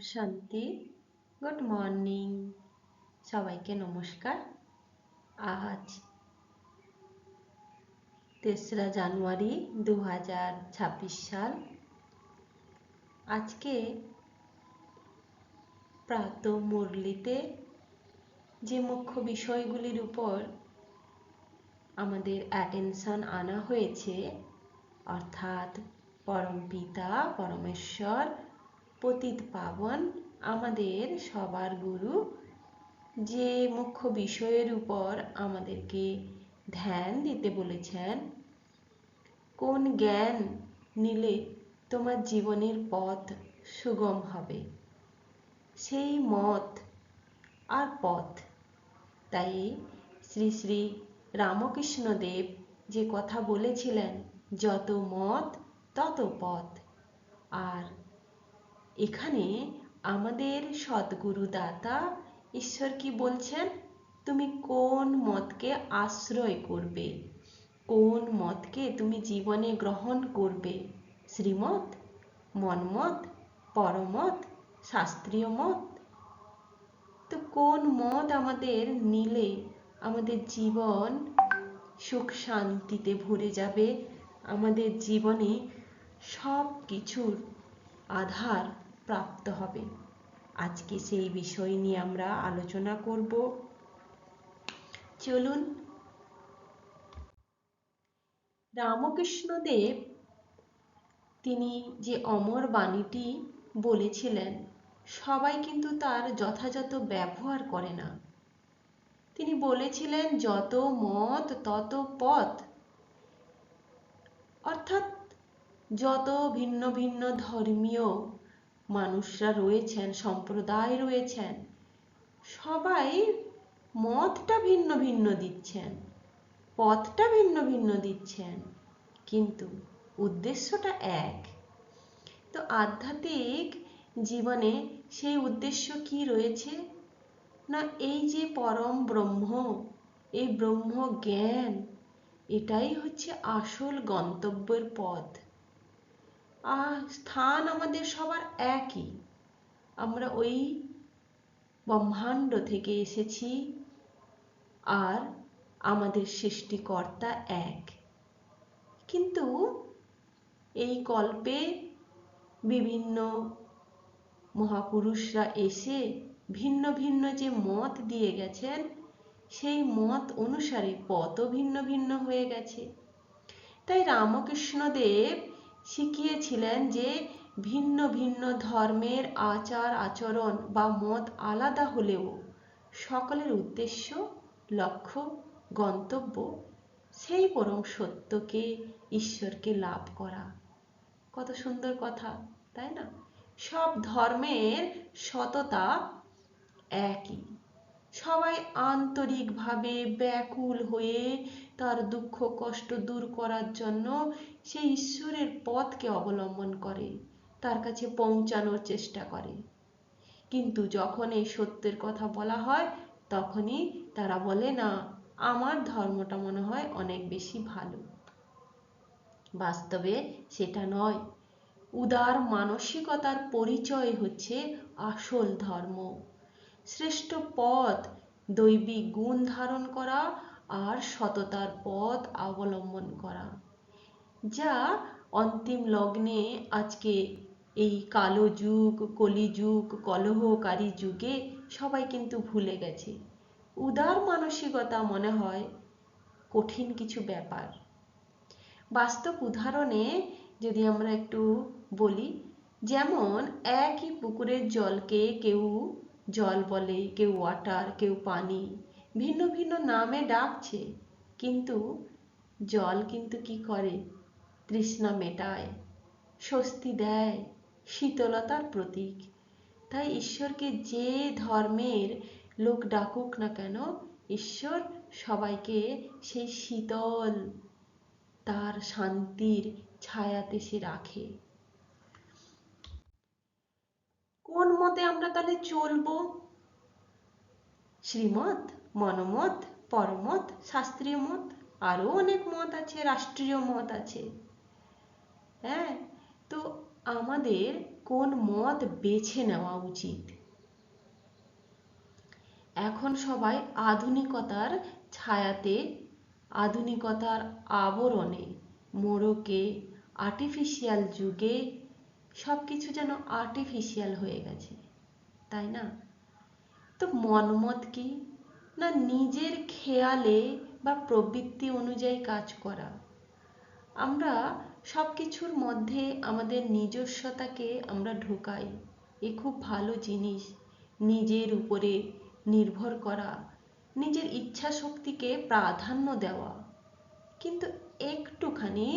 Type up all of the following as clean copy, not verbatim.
শান্তি। Good morning, সবাইকে নমস্কার। আজ 3রা জানুয়ারি 2026 সাল। আজকে প্রাত মুরলিতে যে মুখ্য বিষয়গুলির উপর আমাদের অ্যাটেনশন আনা হয়েছে, অর্থাৎ পরমপিতা পরমেশ্বর পতিত পাবন আমাদের সবার গুরু যে মুখ্য বিষয়ের উপর আমাদেরকে ধ্যান দিতে বলেছেন, কোন জ্ঞান নিলে তোমার জীবনের পথ সুগম হবে, সেই মত আর পথ। তাই শ্রী শ্রী রামকৃষ্ণদেব যে কথা বলেছিলেন, যত মত তত পথ। আর এখানে আমাদের সদ্গুরু দাতা ঈশ্বর কি বলছেন, তুমি কোন মতকে আশ্রয় করবে, কোন মতকে তুমি জীবনে গ্রহণ করবে, শ্রীমত, মনমত, পরমত, শাস্ত্রীয় মত। তো কোন মত আমাদের নিলে আমাদের জীবন সুখ শান্তিতে ভরে যাবে, আমাদের জীবনে সব কিছুর আধার প্রাপ্ত হবে। আজকে সেই বিষয় নিয়ে আমরা আলোচনা করব। চলুন। রামকৃষ্ণদেব তিনি যে অমর বাণীটি বলেছিলেন, সবাই কিন্তু তার যথাযথ ব্যবহার করে না। তিনি বলেছিলেন, যত মত তত পথ, অর্থাৎ যত ভিন্ন ভিন্ন ধর্মীয় মানুষরা রয়েছেন, সম্প্রদায় রয়েছেন, সবাই মতটা ভিন্ন ভিন্ন দিচ্ছেন, পথটা ভিন্ন ভিন্ন দিচ্ছেন, কিন্তু উদ্দেশ্যটা এক। তো আধ্যাত্মিক জীবনে সেই উদ্দেশ্য কি রয়েছে না, এই যে পরম ব্রহ্ম, এই ব্রহ্ম জ্ঞান, এটাই হচ্ছে আসল গন্তব্যের পথ। আর স্থান আমাদের সবার একই, আমরা ওই ব্রহ্মাণ্ড থেকে এসেছি, আর আমাদের সৃষ্টিকর্তা এক। কিন্তু এই কল্পে বিভিন্ন মহাপুরুষরা এসে ভিন্ন ভিন্ন যে মত দিয়ে গেছেন, সেই মত অনুসারে পথও ভিন্ন ভিন্ন হয়ে গেছে। তাই রামকৃষ্ণদেব শিখিয়েছিলেন যে ভিন্ন ভিন্ন ধর্মের আচার আচরণ বা মত আলাদা হলেও সকলের উদ্দেশ্য, লক্ষ্য, গন্তব্য সেই পরম সত্যকে, ঈশ্বরকে লাভ করা। কত সুন্দর কথা, তাই না? সব ধর্মের সততা একই, সবাই আন্তরিকভাবে ব্যাকুল হয়ে তার দুঃখ কষ্ট দূর করার জন্য সেই ঈশ্বরের পথকে অবলম্বন করে, তার কাছে পৌঁছানোর চেষ্টা করে। কিন্তু যখন এই সত্যের কথা বলা হয়, তখনই তারা বলে, না, আমার ধর্মটা মনে হয় অনেক বেশি ভালো। বাস্তবে সেটা নয়। উদার মানসিকতার পরিচয় হচ্ছে আসল ধর্ম। শ্রেষ্ঠ পথ দৈবিক গুণ ধারণ করা আর সততার পথ অবলম্বন করা, যা অন্তিম লগ্নে আজকে এই কালো যুগ, কলিযুগ, কলহকারী যুগে সবাই কিন্তু ভুলে গেছে। উদার মানসিকতা মনে হয় কঠিন কিছু ব্যাপার। বাস্তব উদাহরণে যদি আমরা একটু বলি, যেমন একই পুকুরের জলকে কেউ জল বলে, কেউ ওয়াটার, কেউ পানি, ভিন্ন ভিন্ন নামে ডাকছে, কিন্তু জল কিন্তু কি করে? তৃষ্ণা মেটায়, স্বস্তি দেয়, শীতলতার প্রতীক। তাই ঈশ্বরকে যে ধর্মের লোক ডাকুক না কেন, ঈশ্বর সবাইকে সেই শীতল তার শান্তির ছায়াতে সে রাখে। কোন মতে আমরা তাহলে চলবো? শ্রীমত, মনমত, পরমত, শাস্ত্রীয় মত, আরো অনেক মত আছে, রাষ্ট্রীয় মত আছে। হ্যাঁ, তো আমাদের কোন মত বেছে নেওয়া উচিত। এখন সবাই আধুনিকতার ছায়াতে, আধুনিকতার আবরণে, মোড়কে, আর্টিফিশিয়াল যুগে সবকিছু যেন আর্টিফিশিয়াল হয়ে গেছে, তাই না? তো মনমত কি না নিজের খেয়ালে বা প্রবৃত্তি অনুযায়ী কাজ করা। আমরা সব কিছুর মধ্যে আমাদের নিজস্বতাকে আমরা ঢোকাই, এ খুব ভালো জিনিস। নিজের উপরে নির্ভর করা, নিজের ইচ্ছা শক্তিকে প্রাধান্য দেওয়া, কিন্তু একটুখানি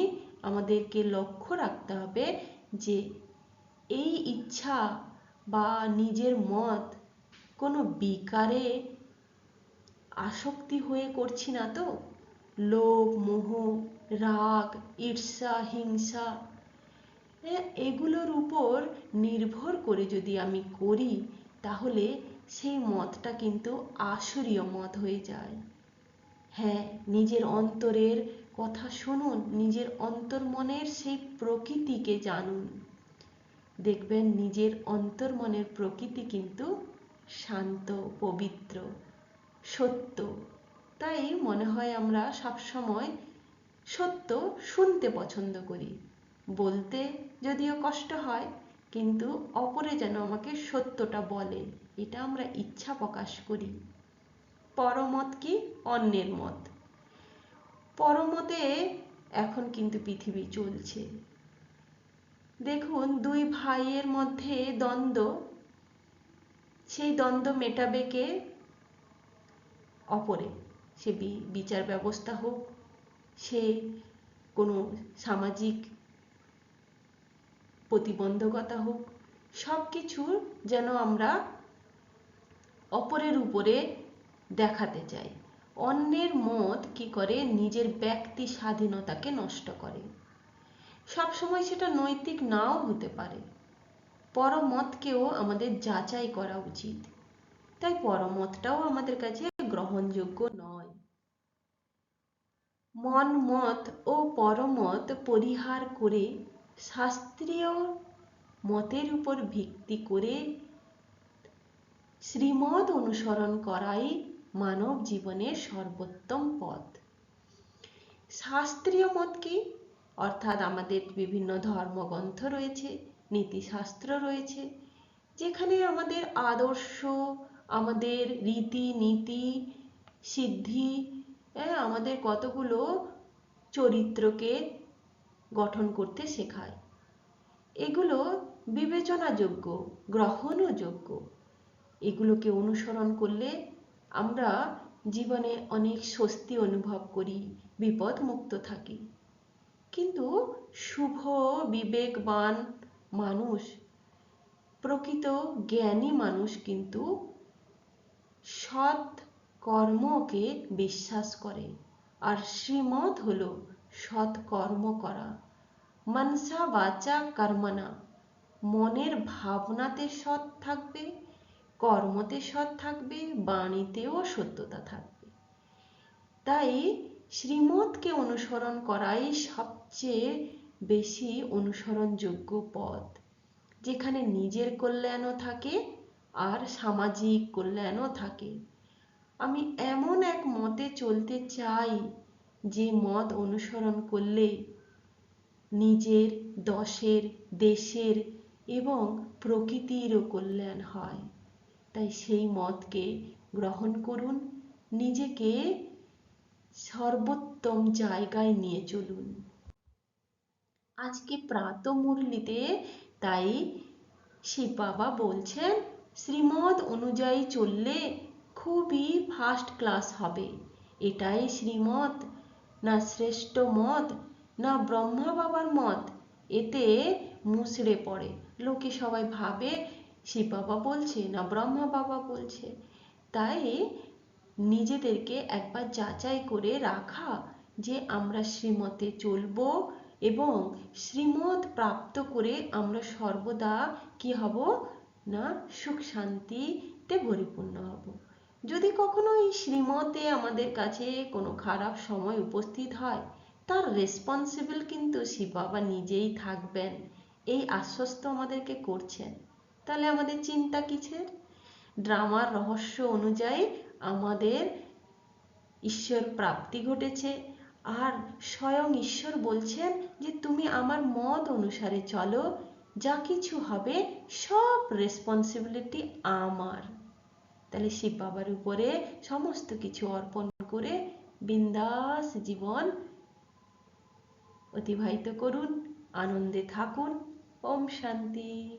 আমাদেরকে লক্ষ্য রাখতে হবে যে এই ইচ্ছা বা নিজের মত কোনো বিকারে আসক্তি হয়ে করছি না তো? লোভ, মোহ, রাগ, ঈর্ষা, হিংসা এগুলোর উপর নির্ভর করে যদি আমি করি, তাহলে সেই মতটা কিন্তু আসরীয় মত হয়ে যায়। হ্যাঁ, নিজের অন্তরের কথা শুনুন, নিজের অন্তর্মনের সেই প্রকৃতিকে জানুন। দেখবেন নিজের অন্তর্মনের প্রকৃতি কিন্তু শান্ত, পবিত্র, সত্য। তাই মনে হয় আমরা সবসময় সত্য শুনতে পছন্দ করি, বলতে যদিও কষ্ট হয়, কিন্তু অপরে যেন আমাকে সত্যটা বলে, এটা আমরা ইচ্ছা প্রকাশ করি। পরমত কি? অন্যের মত। পরমতে এখন কিন্তু পৃথিবী চলছে। দেখুন, দুই ভাইয়ের মধ্যে দ্বন্দ্ব, সেই দ্বন্দ্ব মেটাবে কে? অপরে। সে বিচার ব্যবস্থা হোক, সে কোনো সামাজিক প্রতিবন্ধকতা হোক, সব কিছু যেন আমরা অপরের উপরে দেখাতে চাই। অন্যের মত কি করে? নিজের ব্যক্তি স্বাধীনতাকে নষ্ট করে। সবসময় সেটা নৈতিক নাও হতে পারে। পরমতকেও আমাদের যাচাই করা উচিত। তাই পরমতটাও আমাদের কাছে গ্রহণযোগ্য নয়। মন মত ও পরমত পরিহার করে শাস্ত্রীয় মতের উপর ভিত্তি করে শ্রীমত অনুসরণ করাই মানব জীবনের সর্বোত্তম পথ। শাস্ত্রীয় মত কি? অর্থাৎ আমাদের বিভিন্ন ধর্মগ্রন্থ রয়েছে, নীতিশাস্ত্র রয়েছে, যেখানে আমাদের আদর্শ, আমাদের রীতি নীতি, সিদ্ধি, আমাদের কতগুলো চরিত্রকে গঠন করতে শেখায়। এগুলো বিবেচনাযোগ্য, গ্রহণযোগ্য। এগুলোকে অনুসরণ করলে আমরা জীবনে অনেক স্বস্তি অনুভব করি, বিপদমুক্ত থাকি। কিন্তু শুভ বিবেকবান মানুষ, প্রকৃত জ্ঞানী মানুষ কিন্তু সৎ কর্মকে বিশ্বাস করে। আর শ্রীমত হলো সৎ কর্ম করা। মনসা বাচা কর্মণা, মনের ভাবনাতে সৎ থাকবে, কর্মতে সৎ থাকবে, বাণীতেও সত্যতা থাকবে। তাই শ্রীমতকে অনুসরণ করাই সবচেয়ে বেশি অনুসরণযোগ্য পথ, যেখানে নিজের কল্যাণও থাকে আর সামাজিক কল্যাণও থাকে। আমি এমন এক মতে চলতে চাই যে মত অনুসরণ করলে নিজের, দশের, দেশের এবং প্রকৃতিরও কল্যাণ হয়। তাই সেই মতকে গ্রহণ করুন, নিজেকে সর্বোত্তম জায়গায় নিয়ে চলুন। আজকে প্রাতঃমুরলিতে তাই শিব বাবা বলছেন, শ্রীমত অনুযায়ী চললে খুবই ফার্স্ট ক্লাস হবে। এটাই শ্রীমত, না শ্রেষ্ঠ মত, না ব্রহ্মা বাবার মত। এতে মুষড়ে পড়ে। লোকে সবাই ভাবে শিব বাবা বলছে না ব্রহ্মা বাবা বলছে। তাই নিজেদেরকে একবার যাচাই করে রাখা যে আমরা শ্রীমতে চলবো এবং শ্রীমত প্রাপ্ত করে আমরা সর্বদা কি হব না সুখ শান্তিতে পরিপূর্ণ হব। যদি কখনো এই শ্রীমতে আমাদের কাছে কোনো খারাপ সময় উপস্থিত হয়, তার রেসপন্সিবল কিন্তু শিব বাবা নিজেই থাকবেন। এই আশ্বস্ত আমাদেরকে করছেন, তাহলে আমাদের চিন্তা কিসের? ড্রামার রহস্য অনুযায়ী আমাদের ঈশ্বর প্রাপ্তি ঘটেছে, আর স্বয়ং ঈশ্বর বলছেন যে তুমি আমার মত অনুসারে চলো, যা কিছু হবে সব রেসপন্সিবিলিটি আমার। তাহলে শিব বাবার উপরে সমস্ত কিছু অর্পণ করে বিন্দাস জীবন অতিবাহিত করুন, আনন্দে থাকুন। ওম শান্তি।